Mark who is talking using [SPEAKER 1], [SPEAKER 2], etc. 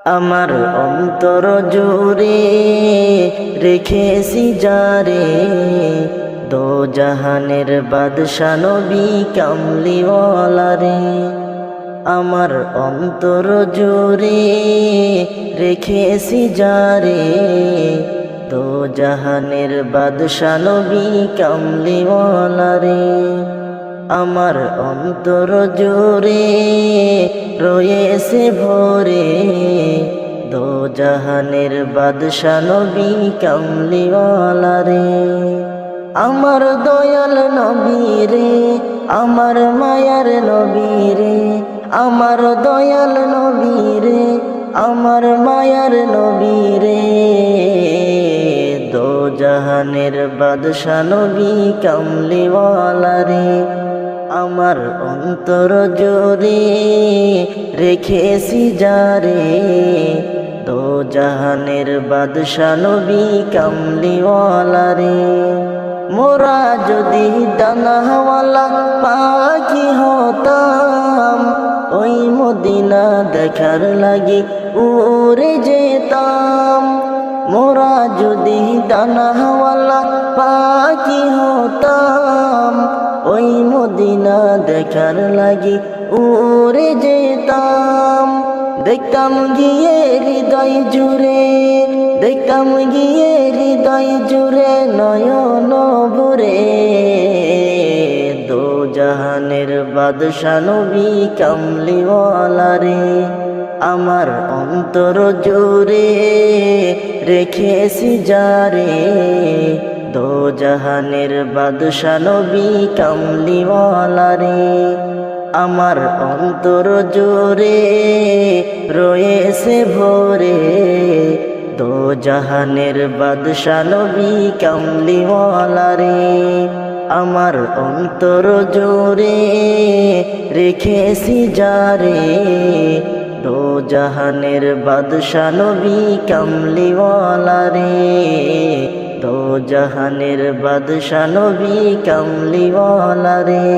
[SPEAKER 1] আমার অন্তর জুড়ে রেখেছি যারে, দো জাহানের বাদশা নবী কামলিওয়ালা রে। আমার অন্তর জুড়ে রেখেছি যারে, দো জাহানের বাদশা নবী কামলিওয়ালা রে। আমার অন্তর জুড়ে রয়েছে ভরে, দো জাহানের বাদশা নবী কামলিওয়ালা রে। আমার দয়াল নবী রে, আমার মায়ার নবী রে, আমার দয়াল নবী রে, আমার মায়ার নবী রে। দো জাহানের বাদশা নবী কামলিওয়ালা রে। আমার অন্তর জুড়ে রেখেছি যারে, দো জাহানের বাদশা নবী কামলিওয়ালা রে। মোরা যদি দানাওয়ালা পাখি হতাম, ওই মদিনা দেখার লাগি উড়ে যেতাম। মোরা যদি দানাওয়ালা পাখি হতাম, ওই মদিনা দেখার লাগি উড়ে যেতাম। দেখতাম গিয়ে হৃদয় জুড়ে, দেখতাম গিয়ে হৃদয় জুড়ে নয়ন ভরে, দো জাহানের বাদশা নবী কামলিওয়ালা রে। আমার অন্তর জুড়ে রেখেছি যারে, দো জাহানের বাদশা নবী কামলিওয়ালা রে। আমার অন্তর জুড়ে রয়েছে ভরে, দো জাহানের বাদশা নবী কামলিওয়ালা রে। আমার অন্তর জুড়ে রেখেছি যারে, দো জাহানের বাদশা নবী কামলিওয়ালা রে। দো জাহানের বাদশা নবী কামলিওয়ালা রে।